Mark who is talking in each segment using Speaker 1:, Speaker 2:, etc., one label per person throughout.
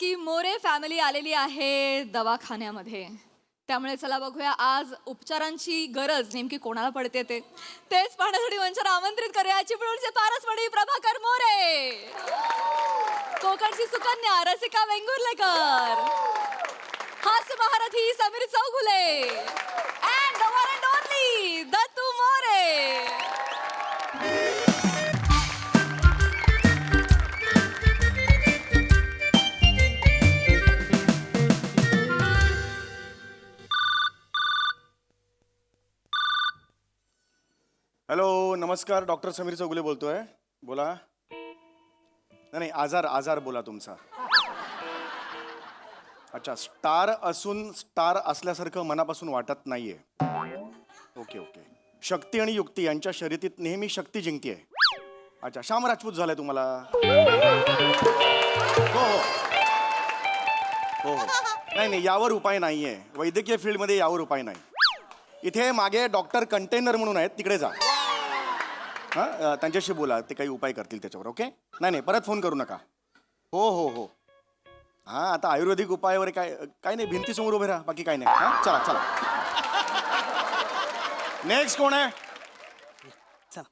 Speaker 1: की मोरे फॅमिली आलेली आहे दवाखान्यामध्ये. त्यामुळे चला बघूया आज उपचारांची गरज नेमकी कोणाला पडते तेच पाहण्यासाठी मंचावर आमंत्रित करूया चिपळूणचे पारसमणी प्रभाकर मोरे, कोकणची सुकन्या रसिका वेंगुर्लेकर, हास्य महारथी Sameer Chougule and the one and only Dattu More.
Speaker 2: Hello, नमस्कार. डॉक्टर समीर चौगुले बोलतोय. बोला. नाही आजार बोला तुमचा. अच्छा, स्टार असून स्टार असल्यासारखं मनापासून वाटत नाहीये. ओके. शक्ती आणि युक्ती यांच्या शर्यतीत नेहमी शक्ती जिंकते. अच्छा, श्याम राजपूत झालाय तुम्हाला. हो. नाही यावर उपाय नाहीये. वैद्यकीय फील्डमध्ये यावर उपाय नाही. इथे मागे डॉक्टर कंटेनर म्हणून आहेत, तिकडे जा. हां, त्यांच्याशी बोला, ते काही उपाय करतील त्याच्यावर. ओके. नाही परत फोन करू नका. हो. हां, आता आयुर्वेदिक उपाय वगैरे काय नाही. भिंतीसमोर उभे राहा, बाकी काय नाही. हां, चला. नेक्स्ट कोण आहे?
Speaker 3: चला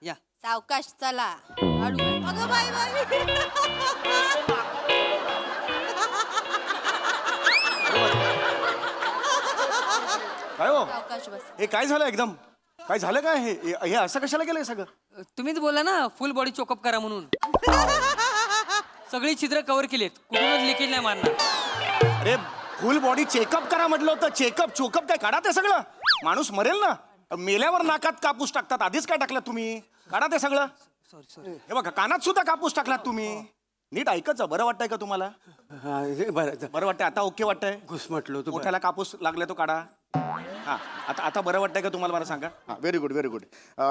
Speaker 3: या.
Speaker 4: सावकाश चला. अगं बाई
Speaker 2: काय हो,
Speaker 4: सावकाश बस.
Speaker 2: हे काय झालं एकदम? काय झालं काय? हे असं कशाला केलंय सगळं?
Speaker 3: तुम्हीच बोला ना फुल बॉडी चोकअप करा म्हणून. सगळी छिद्र कव्हर केलीत, कुठूनच लिकेज नाही मारणार.
Speaker 2: अरे फुल बॉडी चेकअप करा म्हटलं होतं. चोकअप काय काढा ते सगळं. माणूस मरेल ना. मेल्यावर नाकात कापूस टाकतात, आधीच काय टाकलात तुम्ही? काढा ते सगळं.
Speaker 3: सॉरी.
Speaker 2: हे बघा, कानात सुद्धा कापूस टाकलात तुम्ही. नीट ऐकायचं. बरं वाटतंय का तुम्हाला? बरं वाटतंय आता? ओके वाटतंय?
Speaker 3: घुसमटलो
Speaker 2: मोठ्याला कापूस लागलाय तो काढा. हा, आता बरं वाटतंय का तुम्हाला? मला सांगा. हा, व्हेरी गुड.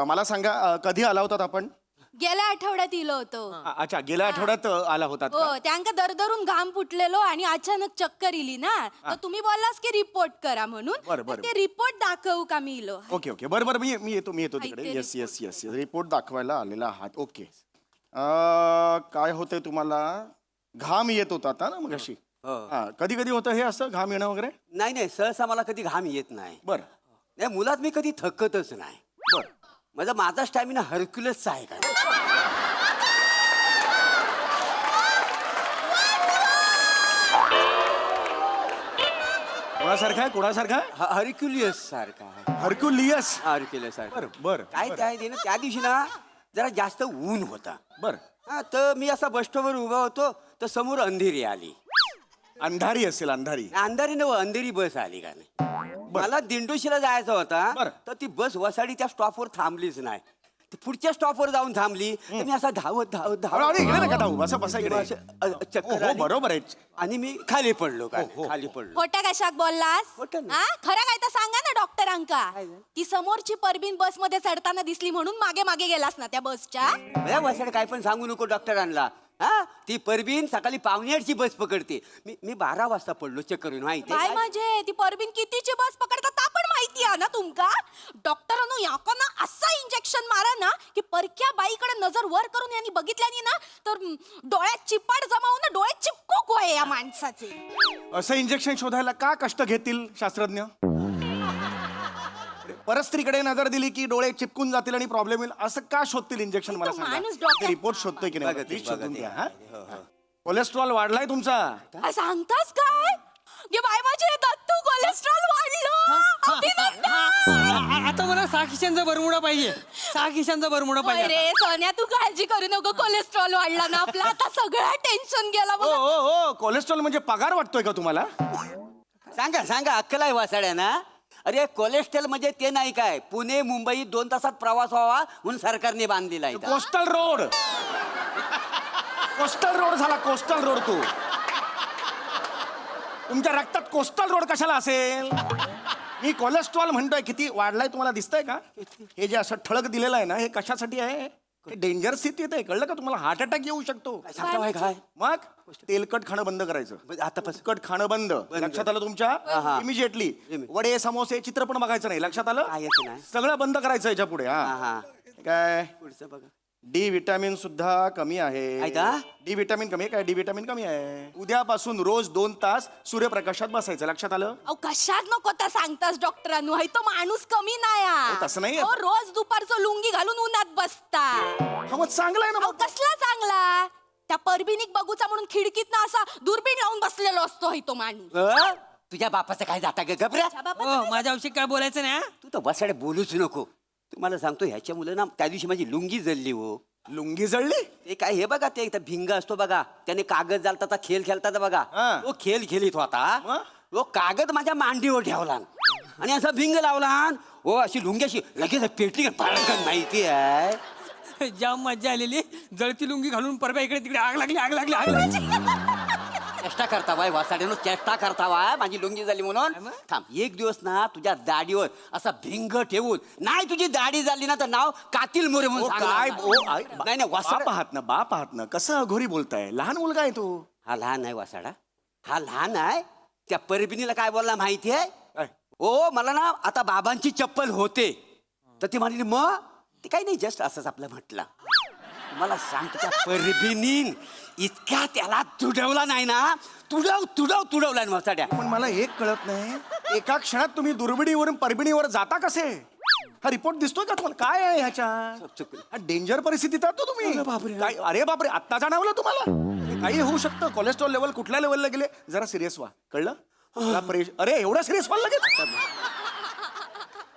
Speaker 2: मला सांगा, कधी आला होतात आपण?
Speaker 4: गेल्या आठवड्यात इलो होतो.
Speaker 2: अच्छा, गेल्या आठवड्यात आला होतात का?
Speaker 4: हो, त्यांका दरदरून घाम फुटलेलो आणि अचानक चक्कर इली ना, तर तुम्ही बोललास की रिपोर्ट करा म्हणून.
Speaker 2: बरं.
Speaker 4: तर ते रिपोर्ट दाखवू का मी इलो.
Speaker 2: ओके. बरं. मी येतो तिकडे.
Speaker 4: ऐकते
Speaker 2: येस. रिपोर्ट दाखवायला आलेला आहात. ओके. काय होतंय तुम्हाला? घाम येत होता आता ना मग अशी? कधी होतं हे असं घाम येणं वगैरे?
Speaker 5: नाही सहसा मला कधी घाम येत नाही.
Speaker 2: बरं.
Speaker 5: नाही, मुलात मी कधी थकतच नाही. माझा स्टॅमिना हरक्युलसचा आहे का?
Speaker 2: कोणासारखा आहे?
Speaker 5: हरक्युलियस सारखा आहे.
Speaker 2: हरक्युलियस.
Speaker 5: हरक्युलियस सारखा.
Speaker 2: बरं.
Speaker 5: काय ते ना, त्या दिवशी ना जरा जास्त ऊन होता.
Speaker 2: बरं.
Speaker 5: हा, तर मी असा बस स्टॉपवर उभा होतो, तर समोर अंधेरी आली.
Speaker 2: अंधारी असेल.
Speaker 5: अंधारी नव अंधेरी बस आली का नाही. मला दिंडोशीला जायचं होता.
Speaker 2: बरं.
Speaker 5: तर ती बस वसाडी त्या स्टॉपवर थांबलीच नाही. ती पुढच्या स्टॉपवर जाऊन थांबली. तर मी असा धावत
Speaker 2: अरे, इकडे नका धावू. बसा इकडे.
Speaker 5: चक्कर
Speaker 2: हो,
Speaker 5: आली.
Speaker 2: बरोबर आहे.
Speaker 5: आणि मी खाली पडलो का
Speaker 2: हो.
Speaker 5: खाली पडलो.
Speaker 4: खोटा कशाक बोललास?
Speaker 5: खोटं नाही.
Speaker 4: हा, खरं काय तर सांगा ना डॉक्टरांका.
Speaker 5: काय झालं?
Speaker 4: ती समोरची परबीन बस मध्ये चढताना दिसली म्हणून मागे गेलास ना त्या बसच्या.
Speaker 5: वसाड काय पण सांगू नको डॉक्टरांना. हा, ती परबीन सकाळी 5:45ची बस पकडते. मी 12 वाजता पडलो चक्कर येऊन. माहिती
Speaker 4: काय म्हणजे ती परबीन कितीची बस पकडतात ता पण माहिती आहे ना तुमका? डॉक्टरांनो याका ना असं इंजेक्शन मारा ना की परक्या बाईकडे नजर वर करून यांनी बघितल्यानी ना तर डोळ्यात चिपाड जमावून ना डोळे चिपकू आहे या माणसाचे.
Speaker 2: असं इंजेक्शन शोधायला का कष्ट घेतील शास्त्रज्ञ? परस्त्रीकडे नजर दिली की डोळे चिपकून जातील आणि प्रॉब्लेम येईल असं का शोधतील इंजेक्शन? मला
Speaker 4: माणूस
Speaker 2: सांगा.
Speaker 4: डॉक्टर-
Speaker 2: रिपोर्ट शोधतोय की नाही?
Speaker 5: बघा ते,
Speaker 2: प्लीज शोधून
Speaker 5: बघा
Speaker 2: द्या.
Speaker 5: ते.
Speaker 2: हा? कोलेस्ट्रॉल वाढलाय तुमचा.
Speaker 4: काय सांगतास काय? गे बाय माझे दत्तू कोलेस्ट्रॉल वाढलं. अभिनंदन.
Speaker 3: आता मला 6 खिशांचा बरमुडा पाहिजे. 6 खिशांचा बरमुडा
Speaker 4: होय
Speaker 3: पाहिजे.
Speaker 4: रे सोन्या, तू काळजी करू नको. कोलेस्ट्रॉल वाढला ना आपला, आता सगळं टेन्शन गेला बघ.
Speaker 2: हो. कोलेस्ट्रॉल म्हणजे पगार वाटतोय का तुम्हाला?
Speaker 5: सांगा अक्कल आहे वासाड्याना. अरे कोलेस्ट्रॉल म्हणजे ते नाही काय, पुणे मुंबई 2 तासात प्रवास व्हावा म्हणून सरकारने बांधलेला आहे.
Speaker 2: कोस्टल रोड झाला. Coastal road. तुमच्या रक्तात कोस्टल रोड कशाला असेल? मी कोलेस्ट्रॉल म्हणतोय. किती वाढलाय तुम्हाला दिसतंय का? हे जे असं ठळक दिलेलं आहे ना, हे कशासाठी आहे? डेंजर स्थितीत आहे, कळलं का तुम्हाला? हार्ट अटॅक येऊ शकतो.
Speaker 5: काय
Speaker 2: मग तेलकट खाणं बंद करायचं.
Speaker 5: आता
Speaker 2: तेलकट खाणं बंद. लक्षात आलं तुमच्या? इमिजिएटली. वडे समोसे चित्र पण बघायचं नाही. लक्षात आलं?
Speaker 5: नाही.
Speaker 2: सगळं बंद करायचं याच्या पुढे. हा, काय
Speaker 5: पुढचं बघा.
Speaker 2: डी विटॅमिन सुद्धा कमी आहे.
Speaker 5: आहे का?
Speaker 2: डी विटॅमिन कमी आहे काय? डी विटॅमिन कमी आहे. उद्यापासून रोज 2 तास सूर्यप्रकाशात बसायचं. लक्षात आलं?
Speaker 4: अहो कशात नको त्या सांगतास डॉक्टरांनो, हाय तो माणूस कमी नाही
Speaker 2: अहो, तसं नाही.
Speaker 4: अहो, रोज दुपारचं लुंगी घालून उन्हात बसता.
Speaker 2: हा मग चांगलं आहे ना
Speaker 4: अहो
Speaker 2: मग.
Speaker 4: कसला चांगला, त्या परबिनिक बघूचा म्हणून खिडकीत ना असा दुर्बीण लावून बसलेलो असतो हाय तो माणूस.
Speaker 5: तुझ्या बापाचं काय जाता ग घबऱ्या?
Speaker 4: त्या बापाचं
Speaker 3: हो
Speaker 4: काय
Speaker 3: माझ्या औषध काय बोलायचं नाही हा?
Speaker 5: तू तर वसाडे बोलूच नको. तुम्हाला सांगतो ह्याच्या मुलं ना त्या दिवशी माझी लुंगी जळली हो.
Speaker 2: लुंगी जळली?
Speaker 5: ते काय हे बघा ते इथं भिंग असतो बघा, त्याने कागद जालता खेळ खेळतात बघा.
Speaker 2: हा.
Speaker 5: तो खेळ खेळीत होता.
Speaker 2: मग?
Speaker 5: तो कागद माझ्या मांडीवर ठेवला आणि असा भिंग लावला. हो अशी लुंगी अशी लगेच पेटली पडकन माहिती आहे.
Speaker 3: जाम मज्जा आलेली. जळती लुंगी घालून परवा इकडे तिकडे आग लागली आग लागली आग लागली.
Speaker 5: चेष्टा करता बाय वासाड्यानो, चेष्टा करता बाय माझी लुंगी झाली म्हणून. थांब एक दिवस ना तुझ्या दाढीवर असा भिंग ठेवून, नाही तुझी दाढी झाली ना तर नाव कातील मोरे म्हणून
Speaker 2: ओ,
Speaker 5: सांगणार.
Speaker 2: काय
Speaker 5: नाही नाही वासाड
Speaker 2: बाप आहात ना, बाप आहात ना. कसं अघोरी बोलताय? लहान मुलगा आहे तो.
Speaker 5: हा लहान आहे वासाडा, हा लहान आहे. त्या परबिनीला काय बोलला माहिती आहे?
Speaker 2: काय?
Speaker 5: ओ मला ना आता बाबांची चप्पल होते, तर ती म्हणाली मग ते काही नाही जस्ट असंच आपलं म्हटलं. मला सांगतो त्या परबिनीन इतक्या त्याला तुडवला नाही ना, तुडवला ना वासाड्या.
Speaker 2: पण मला एक कळत नाही, एका क्षणात तुम्ही दुर्बिणीवरून परबिणीवर जाता कसे? हा रिपोर्ट दिसतोय का तुम्हाला? काय आहे ह्याच्या? डेंजर परिस्थितीत आहात तो तुम्ही. काय? अरे बापरे, आत्ता जाणवलं तुम्हाला? काही होऊ शकतं. कोलेस्ट्रॉल लेवल कुठल्या लेवलला गेले? जरा सिरियस व्हा, कळलं? अरे एवढं सिरियस व्हायला लगेच?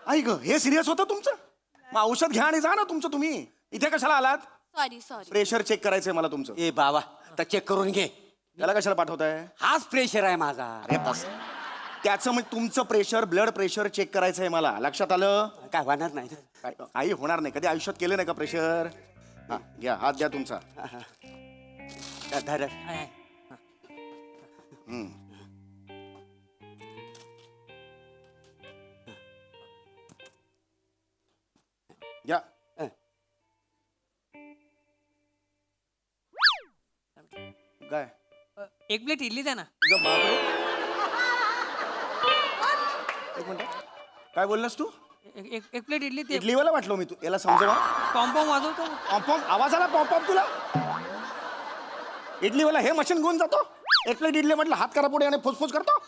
Speaker 2: आई ग, हे सिरियस होतं तुमचं? मग औषध घ्या आणि जा ना तुमचं. तुम्ही इथे कशाला आलात?
Speaker 4: सॉरी
Speaker 2: प्रेशर चेक करायचंय मला तुमचं.
Speaker 5: ए बाबा तर चेक करून घे.
Speaker 2: त्याला कशाला पाठवताय?
Speaker 5: हाच प्रेशर आहे माझा.
Speaker 2: अरे बस, त्याचं म्हणजे तुमचं प्रेशर, ब्लड प्रेशर चेक करायचं आहे मला. लक्षात आलं?
Speaker 5: काय होणार नाही.
Speaker 2: काय काही होणार नाही. कधी आयुष्यात केलं नाही का प्रेशर? हा घ्या, हात द्या तुमचा.
Speaker 5: धर.
Speaker 3: आहे.
Speaker 2: घ्या. काय
Speaker 3: एक प्लेट इडली द्या ना.
Speaker 2: तुझं बापरे. एक मिनिट, काय बोललास तू?
Speaker 3: एक प्लेट इडली ते
Speaker 2: इडलीवाला वाटलो मी. तू याला समजवा.
Speaker 3: पॉम्पॉम वाजवतो ना.
Speaker 2: पॉम्पॉम आवाज आला? पॉम्पॉम तुला? इडलीवाला हे मशीन घेऊन जातो. एक प्लेट इडली म्हटलं हात करा पुढे आणि फुसफुस करतो.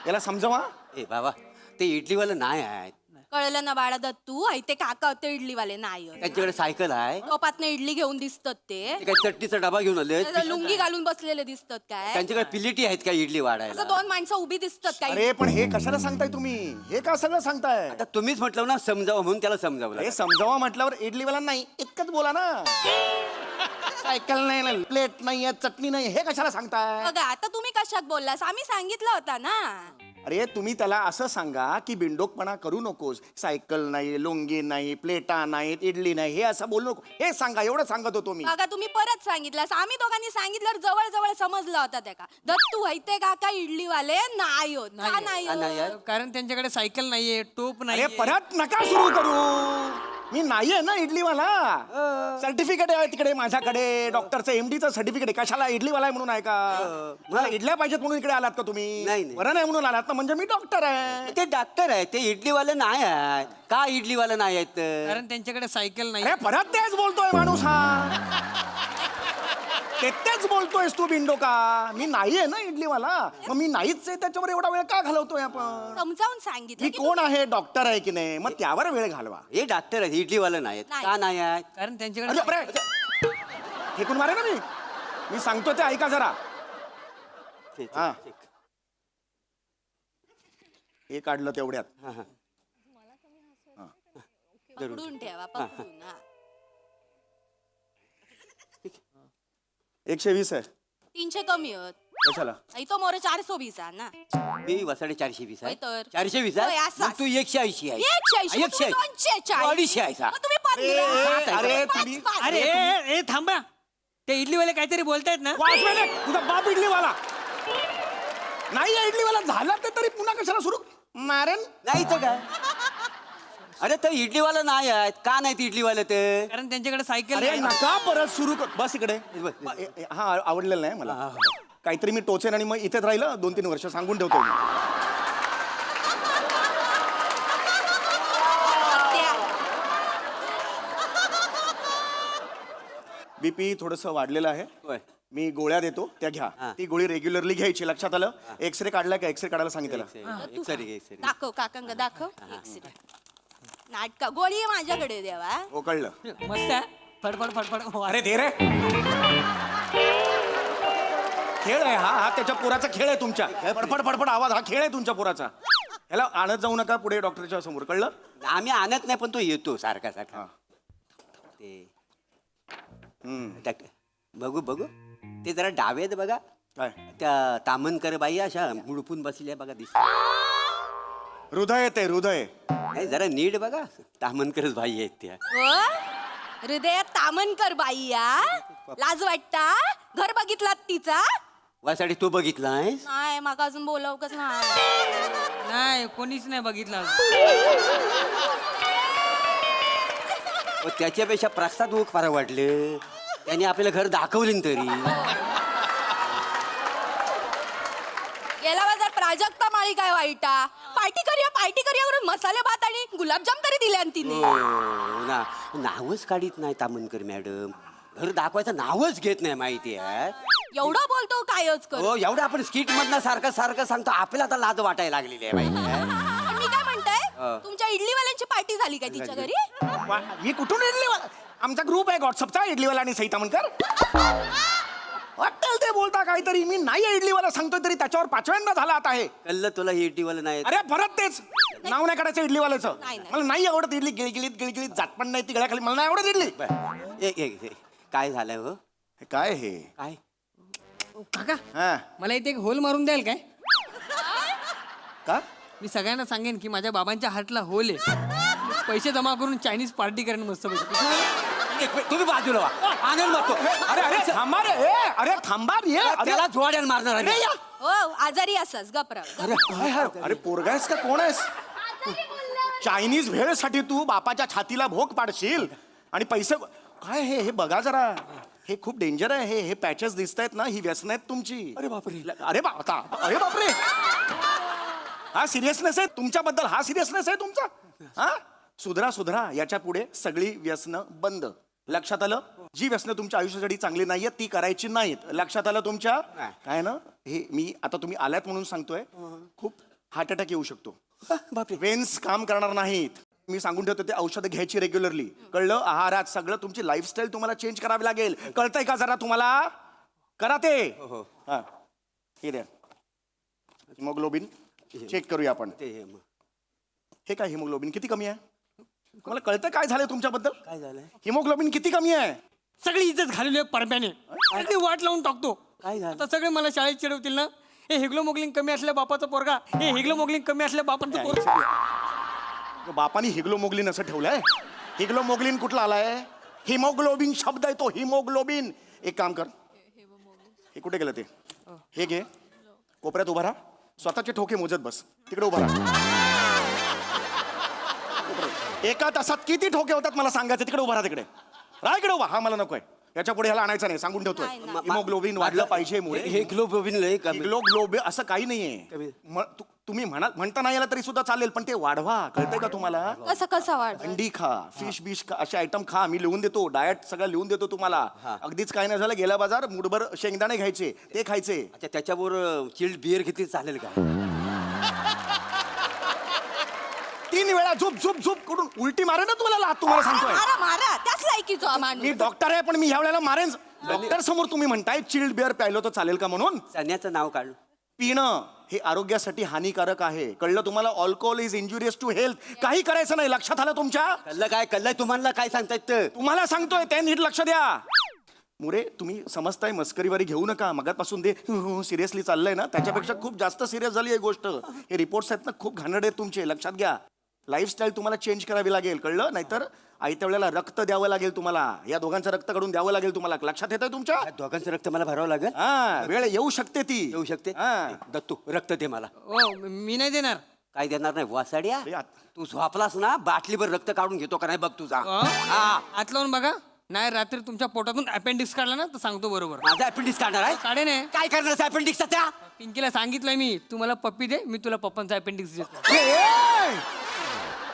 Speaker 2: याला समजवा.
Speaker 5: ए बाबा ते इडलीवालं नाही आहेत.
Speaker 4: कळलं ना बाळा दत्तू, हाय ते काका होते इडलीवाले नाही.
Speaker 5: त्यांच्याकडे सायकल आहे.
Speaker 4: टोपातनं इडली घेऊन दिसतात ते.
Speaker 5: ते काय चटणीचा डबा घेऊन आले.
Speaker 4: लुंगी घालून बसलेले दिसतात काय.
Speaker 5: त्यांच्याकडे पिलिटी आहेत का इडली
Speaker 4: असं
Speaker 5: वाढायला?
Speaker 4: 2 माणसं उभी दिसतात काय.
Speaker 2: अरे पण हे कशाला सांगताय तुम्ही? हे का सगळं सांगताय?
Speaker 5: आता तुम्हीच म्हटलं ना समजावं म्हणून त्याला समजावलं.
Speaker 2: हे समजावा म्हटल्यावर इडलीवाला नाही इतकंच बोला ना. सायकल नाही ना, प्लेट नाही, चटणी नाही, हे कशाला सांगताय?
Speaker 4: बघा आता तुम्ही कशात बोललास, आम्ही सांगितलं होता ना.
Speaker 2: अरे तुम्ही त्याला असं सांगा की बिंडोकपणा करू नकोस. सायकल नाही, लुंगी नाही, प्लेटा नाहीत, इडली नाही, हे असं बोलू नको. हे सांगा, एवढं सांगत होतो मी.
Speaker 4: बघा तुम्ही परत सांगितलं, आम्ही दोघांनी सांगितलं जवळ जवळ समजलं होता त्या का. दत्तू हायते काका इडलीवाले नाही होत. का नाही होत?
Speaker 3: कारण त्यांच्याकडे सायकल नाहीये, टोप
Speaker 2: अरे
Speaker 3: नाही.
Speaker 2: परत नका सुरू करू. मी नाहीये ना इडलीवाला. सर्टिफिकेट आहे तिकडे माझ्याकडे, डॉक्टरचं एमडीचं सर्टिफिकेट आहे. कशाला इडलीवाला आहे म्हणून आहे का? मला इडल्या पाहिजेत म्हणून इकडे आलात का तुम्ही?
Speaker 5: नाही, नाही.
Speaker 2: बरं नाही म्हणून आलात ना, म्हणजे मी डॉक्टर आहे.
Speaker 5: ते डॉक्टर आहे, ते इडलीवाले नाही आहेत. का इडलीवाले नाही आहेत?
Speaker 3: कारण त्यांच्याकडे सायकल नाही.
Speaker 2: अरे परत तेच बोलतोय माणूस हा. तेच बोलतोयस तू बिंडो का? मी नाहीये ना इडलीवाला. मग मी नाहीच आहे, त्याच्यावर एवढा वेळ का घालवतोय आपण?
Speaker 4: समजावून सांगितलं
Speaker 2: मी
Speaker 4: की
Speaker 2: कोण आहे? डॉक्टर आहे की नाही? मग त्यावर वेळ घालवा.
Speaker 5: हे डॉक्टर आहेत, इडलीवाले नाही आहेत.
Speaker 4: नाही.
Speaker 5: का नाही आहेत?
Speaker 3: कारण
Speaker 2: अरे
Speaker 3: त्यांच्याकडे
Speaker 2: बरे, फेकून मारे ना मी सांगतो ते ऐका जरा.
Speaker 5: ठीक,
Speaker 2: हा.
Speaker 5: ठीक.
Speaker 2: हे काढलं तेवढ्यात.
Speaker 5: हा, हा.
Speaker 4: पकडून ठेवा, पकडून. हा.
Speaker 2: 120 आहे.
Speaker 4: 300 कमी होत.
Speaker 2: कशाला?
Speaker 4: आई तो मोर 420 आहे ना.
Speaker 5: मी वसाडे 420 आहे.
Speaker 4: होय तर.
Speaker 5: 420
Speaker 4: होय,
Speaker 5: आहे.
Speaker 4: असाच.
Speaker 5: मग तू 180 आहे.
Speaker 4: 180, मग तुम्ही 240.
Speaker 5: 240 आहे सा.
Speaker 4: मग तुम्ही 15.
Speaker 2: अरे,
Speaker 4: पाच,
Speaker 2: तुम्ही-
Speaker 4: पाच.
Speaker 3: अरे ए थांबा. ते इडलीवाले काहीतरी बोलतायत ना.
Speaker 2: वाचवे रे, तुझा बाप इडलीवाला नाही आहे. इडलीवाला झाला ते तरी पुन्हा कशाला सुरू मारेन?
Speaker 5: नाही तर काय? अरे तर इडलीवाला नाही आहेत. का नाहीत इडलीवाले ते?
Speaker 3: कारण त्यांच्याकडे सायकल
Speaker 2: अरे
Speaker 3: नाही.
Speaker 2: नका परत सुरू कर. बस इकडे.
Speaker 5: बस.
Speaker 2: हा आवडलेलं नाही मला. काहीतरी मी टोचेन आणि मग इथेच राहिलं 2-3 वर्ष. सांगून ठेवतो मी.
Speaker 4: त्या.
Speaker 2: बीपी थोडंसं वाढलेलं आहे.
Speaker 5: होय.
Speaker 2: मी गोळ्या देतो त्या घ्या.
Speaker 5: हा.
Speaker 2: ती गोळी रेग्युलरली घ्यायची. लक्षात आलं? एक्सरे काढला का? एक्सरे काढायला सांगितलं.
Speaker 5: सरी
Speaker 4: दाखव काकांग दाखव एक्सिडेंट नाटका गोळी आहे माझ्याकडे देवा.
Speaker 2: हो कळलं.
Speaker 3: मस्त आहे फडफड फडफड हो,
Speaker 2: अरे दे रे. खेळ आहे हा त्याच्या पोराचा खेळ आहे तुमच्या. फडफड फडफड आवाज हा खेळ आहे तुमच्या पोराचा. ह्याला आणत जाऊ नका पुढे डॉक्टरच्या समोर. कळलं?
Speaker 5: आम्ही आणत नाही पण तो येतो सारखा सारखा.
Speaker 2: हा.
Speaker 5: ते बघू बघू ते जरा डावे आहेत बघा.
Speaker 2: काय?
Speaker 5: त्या तामनकर बाई अशा मुडपून बसल्या बघा दिस.
Speaker 2: हृदय येते हृदय.
Speaker 5: नाही जरा नीट बघा तामनकरच बाई आहेत त्या.
Speaker 4: हो? हृदयात तामनकर बाई या लाज वाटता घर बघितलात तिचा.
Speaker 5: वासाठी तो बघितला आहे.
Speaker 4: नाही मग अजून बोलाव कसं
Speaker 3: नाही कोणीच नाही बघितलं.
Speaker 5: त्याच्यापेक्षा प्रसाद ओक फार वाटलं. त्यांनी आपल्याला घर दाखवले तरी.
Speaker 4: गेला बाजार प्राजक्ता माळी काय वाईटा पार्टी करूया करून मसाले भात आणि गुलाबजाम तरी दिल्या न तिने.
Speaker 5: हो ना नावच काढीत नाही तामनकर मॅडम. घर दाखवायचं नावच घेत नाही माहिती आहे.
Speaker 4: एवढं बोलतो कायच कर.
Speaker 5: हो एवढं आपण स्किट मधनं सारखं सारखं सांगतो आपल्याला आता लाज वाटायला लागलेली आहे माहिती आहे.
Speaker 4: पण मी काय म्हणताय तुमच्या इडलीवाल्यांची पार्टी झाली काय तिच्या घरी.
Speaker 2: मी कुठून इडलीवाला? आमचा ग्रुप आहे व्हॉट्सअपचा इडलीवाला आणि सई तामणकर. वाटेल ते बोलता काहीतरी. मी नाही इडलीवाला सांगतोय तरी त्याच्यावर 5व्यांदा झाला आता आहे.
Speaker 5: कल्ल तुला हे इडलीवाला नाही.
Speaker 2: अरे परत तेच नाव नाही काढायचं इडलीवाल्याचं.
Speaker 4: नाही, नाही.
Speaker 2: मला नाही आवडत इडली. गिळगिलीत गिळगिलीत जात पण नाही ती गळ्याखाली. मला नाही आवडत इडली.
Speaker 5: काय झालंय हो
Speaker 2: हे काय हे?
Speaker 5: काय
Speaker 3: काका
Speaker 2: हा
Speaker 3: मला इथे एक होल मारून द्याल काय?
Speaker 2: का?
Speaker 3: मी सगळ्यांना सांगेन की माझ्या बाबांच्या हार्टला होल आहे. पैसे जमा करून चायनीज पार्टी करेन मस्त पैकी.
Speaker 5: तुम्ही बाजूला वा. आनंद नको.
Speaker 2: अरे अरे थांबा रे. अरे थांबा रे. अरे
Speaker 5: त्याला जोड्यान मारणार आहे.
Speaker 2: अरे या.
Speaker 4: हो आजारी असस गपरा.
Speaker 2: अरे पोरगा आहेस का कोण आहेस? चायनीज भेळसाठी तू बापाच्या छातीला भोग पाडशील आणि पैसे काय हे बघा जरा. हे खूप डेंजर आहे. हे पॅचेस दिसत आहेत ना ही व्यसन आहेत तुमची.
Speaker 5: अरे बापरे.
Speaker 2: अरे अरे बापरे. हा सिरियसनेस आहे तुमच्याबद्दल. हा सिरियसनेस आहे तुमचा. हा सुधरा याच्या पुढे सगळी व्यसनं बंद. लक्षात आलं? जी व्यसनं तुमच्या आयुष्यासाठी चांगली नाहीयेत ती करायची नाहीत. लक्षात आलं तुमच्या? काय ना हे मी आता तुम्ही आल्यात म्हणून सांगतोय. खूप हार्ट अटॅक येऊ शकतो.
Speaker 5: बापरे.
Speaker 2: वेन्स काम करणार नाहीत. मी सांगून ठेवतो ते औषधं घ्यायची रेग्युलरली. कळलं? आहारात सगळं तुमची लाईफस्टाईल तुम्हाला चेंज करावी लागेल. कळतंय का जरा तुम्हाला? करा ते. हा हे द्या हिमोग्लोबिन चेक करूया आपण. हे काय हिमोग्लोबिन किती कमी आहे? मला कळतं काय झालंय तुमच्याबद्दल?
Speaker 5: काय झालंय?
Speaker 2: हिमोग्लोबिन किती कमी आहे?
Speaker 3: सगळी इज्जत घालवली आहे परब्याने. सगळी वाट लावून टाकतो.
Speaker 5: काय झालं?
Speaker 3: आता सगळे मला शाळेत चिडवतील ना. हे हिग्लोमोग्लिन कमी असल्या बापाचा पोरगा. हे हिग्लोमोग्लिन कमी असल्या बापाचं पोरगा.
Speaker 2: बापानी हिग्लोमोग्लिन असं ठेवलंय. हिग्लोमोग्लिन कुठला आलाय? हिमोग्लोबिन शब्द आहे तो. हिमोग्लोबिन. एक काम कर हे कुठे गेलं ते हे घे कोपऱ्यात उभा राहा. स्वतःचे ठोके मोजत बस. तिकडे उभा राहा. एका तासात किती ठोके होतात मला सांगायचं. तिकडे उभा राहा. तिकडे राहा. इकडे उभा. हा मला नकोय. याच्या पुढे ह्याला आणायचं नाही सांगून ठेवतोय. हिमोग्लोबिन वाढलं पाहिजे.
Speaker 5: हे ग्लोबिन लय कमी.
Speaker 2: हिग्लोबिन असं काही नाहीये. तुम्ही म्हणता नाही आला तरी सुद्धा चालेल पण ते वाढवा. कळतंय का तुम्हाला?
Speaker 4: कसा वाढ.
Speaker 2: अंडी खा फिश बिश खा असे आयटम खा. मी लिहून देतो डाएट सगळं लिहून देतो तुम्हाला. अगदीच काय नाही झालं गेला बाजार मुठभर शेंगदाणे घ्यायचे ते खायचे.
Speaker 5: अच्छा त्याच्यावर चिल्ड बिअर किती चालेल का?
Speaker 2: 3 वेळा झोप झोप झोप करून उलटी मारे ना तुम्हाला सांगतोय.
Speaker 4: मारा त्याच लायकीचो हा माणूस.
Speaker 2: मी डॉक्टर आहे पण मी ह्या वेळेला मारेन. डॉक्टर समोर तुम्ही म्हणताय चिल्ड बिअर प्यायलो तर चालेल का म्हणून?
Speaker 5: चण्याचं नाव काढलं.
Speaker 2: पिणं हे आरोग्यासाठी हानिकारक आहे. कळलं तुम्हाला? Alcohol is injurious to health. काही करायचं नाही. लक्षात आलं तुमच्या?
Speaker 5: कल्लय तुम्हाला काय सांगतायत?
Speaker 2: तुम्हाला सांगतोय ते नीट लक्ष द्या. मुरे तुम्ही समजताय मस्करीवारी घेऊ नका. मगापासून ते सिरियसली चाललंय ना त्याच्यापेक्षा खूप जास्त सिरियस झाली आहे गोष्ट. हे रिपोर्ट्स आहेत ना खूप घाणेरडे आहेत तुमचे. लक्षात घ्या. लाईफस्टाईल तुम्हाला चेंज करावी लागेल. कळलं? नाहीतर आयत्या वेळेला रक्त द्यावं लागेल तुम्हाला. या दोघांचं रक्त काढून द्यावं लागेल तुम्हाला. लक्षात येतंय तुमच्या?
Speaker 5: दोघांचं रक्त मला भरावं लागेल.
Speaker 2: हा वेळ येऊ शकते ती.
Speaker 5: येऊ शकते.
Speaker 2: हा.
Speaker 5: दत्तू रक्त दे मला.
Speaker 3: ओ मी नाही देणार.
Speaker 5: काय देणार नाही वासाड्या?
Speaker 2: अरे,
Speaker 5: तू झोपलास ना बाटलीभर रक्त काढून घेतो का नाही बघ तुझा.
Speaker 3: हा आत लावून बघा. नाही रात्री तुमच्या पोटातून अपेंडिक्स काढला ना तर सांगतो बरोबर.
Speaker 5: माझा अपेंडिक्स काढणार आहे?
Speaker 3: काढे नाही.
Speaker 5: काय करणार अपेंडिक्सचा त्या?
Speaker 3: पिंकीला सांगितलंय मी तू मला पप्पी दे मी तुला पप्पांचा अपेंडिक्स देतो.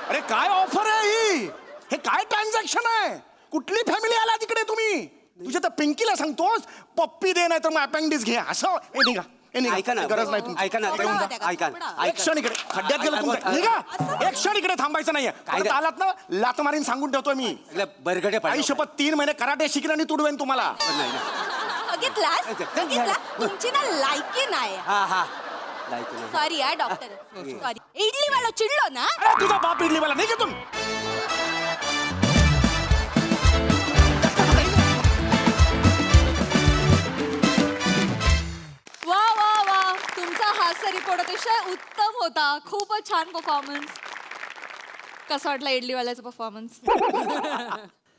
Speaker 2: अरे काय ऑफर आहे ही? हे काय ट्रान्झॅक्शन आहे? कुठली फॅमिली आला तिकडे तुम्ही? तुझ्या तर पिंकीला सांगतोस पप्पी दे नाही तर मग अपेंडिक्स घे असं हे निघा हे निघा.
Speaker 5: ऐका ना
Speaker 2: गरज नाही तुमची.
Speaker 5: ऐका ना
Speaker 4: कपडा होता का?
Speaker 5: ऐका
Speaker 4: कपडा.
Speaker 2: एक क्षण इकडे खड्ड्यात गेलं तुमचं निघा. एक क्षण इकडे थांबायचं नाहीये परत आलात ना लात मारीन सांगून ठेवतोय मी.
Speaker 5: बरगडे
Speaker 2: आई शपथ 3 महिने कराटे शिकले आणि तुडवेन तुम्हाला.
Speaker 4: बघितलास बघितला तुमची ना लायकी नाही
Speaker 5: हा लाईक नाही.
Speaker 4: सॉरी हा डॉक्टर सॉरी इडली वाला चिडलो ना
Speaker 2: अरे तुझा बाप इडली मला नाही का तुम
Speaker 1: वा वा वा तुमचा हास्य रिपोर्ट अतिशय उत्तम होता. खूपच छान परफॉर्मन्स. कसा वाटला इडलीवाल्याचा परफॉर्मन्स?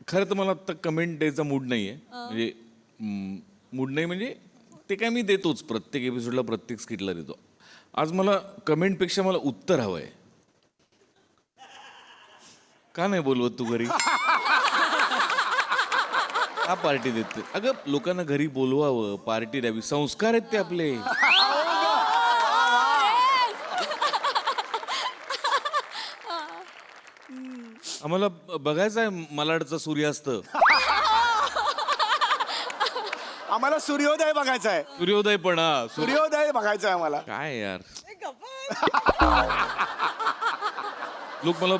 Speaker 6: खरं तर मला आत्ता कमेंट द्यायचा मूड नाही आहे म्हणजे मूड नाही म्हणजे ते काय मी देतोच प्रत्येक एपिसोडला प्रत्येक स्किटला देतो. आज मला कमेंटपेक्षा मला उत्तर हवं आहे. का नाही बोलवत तू घरी? का पार्टी देते? अगं लोकांना घरी बोलवावं, पार्टी द्यावी, संस्कार आहेत ते आपले. आम्हाला बघायचं आहे मलाडचा सूर्यास्त.
Speaker 2: आम्हाला सूर्योदय बघायचा आहे.
Speaker 6: सूर्योदय पण हा.
Speaker 2: सूर्योदय बघायचा आहे आम्हाला.
Speaker 6: काय यार लोक मला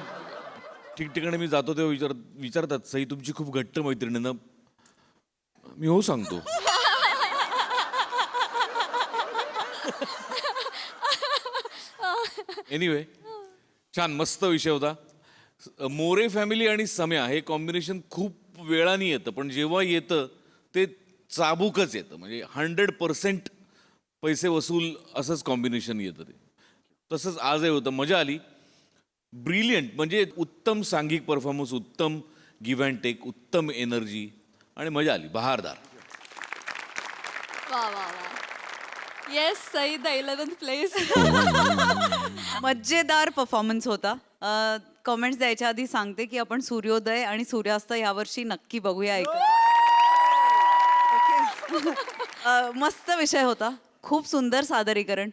Speaker 6: ठिकठिकाणी मी जातो तेव्हा विचारतात सई तुमची खूप घट्ट मैत्रीण आहे ना. मी हो सांगतो. एनिवे छान मस्त विषय होता. मोरे फॅमिली आणि सम्या हे कॉम्बिनेशन खूप वेळाने येतं पण जेव्हा येतं ते चाबूकच येतं म्हणजे 100% पैसे वसूल असंच कॉम्बिनेशन येतं ते. तसंच आजही होतं. मजा आली. ब्रिलियंट म्हणजे उत्तम सांघिक परफॉर्मन्स, उत्तम गिव्ह अँड टेक, उत्तम एनर्जी आणि मजा आली. बहारदार.
Speaker 1: वा वा वा. Yes Sai the 11th place.
Speaker 7: मजेदार परफॉर्मन्स होता. कमेंट्स द्यायच्या आधी सांगते की आपण सूर्योदय आणि सूर्यास्त यावर्षी नक्की बघूया. मस्त विषय होता. खूप सुंदर सादरीकरण.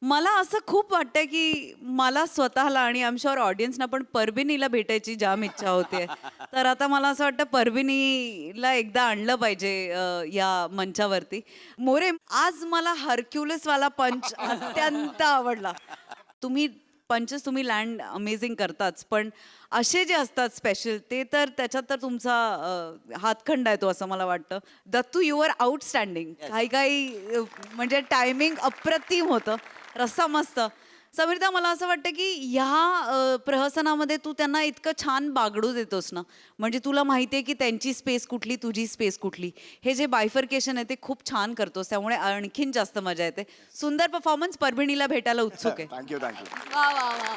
Speaker 7: मला असं खूप वाटतं की मला स्वतःला आणि आय एम शुअर ऑडियन्सना पण परभणीला भेटायची जाम इच्छा होते. तर आता मला असं वाटतं परभणीला एकदा आणलं पाहिजे या मंचावरती. मोरे आज मला हरक्युलिसवाला पंच अत्यंत आवडला. पंचेस तुम्ही लँड अमेझिंग करताच पण असे जे असतात स्पेशल ते तर त्याच्यात तर तुमचा हातखंड आहे तो असं मला वाटतं. Dattu you are outstanding. काही म्हणजे टायमिंग अप्रतिम होतं. रस्सा मस्त. समीरता मला असं वाटतं की ह्या प्रहसनामध्ये तू त्यांना इतकं छान बागडू देतोस ना म्हणजे तुला माहिती आहे की त्यांची स्पेस कुठली तुझी स्पेस कुठली हे जे बायफर्केशन आहे ते खूप छान करतोस त्यामुळे आणखीन जास्त मजा येते. सुंदर परफॉर्मन्स. परभणीला भेटायला उत्सुक आहे.
Speaker 2: थँक्यू.
Speaker 1: वा वा वा वा.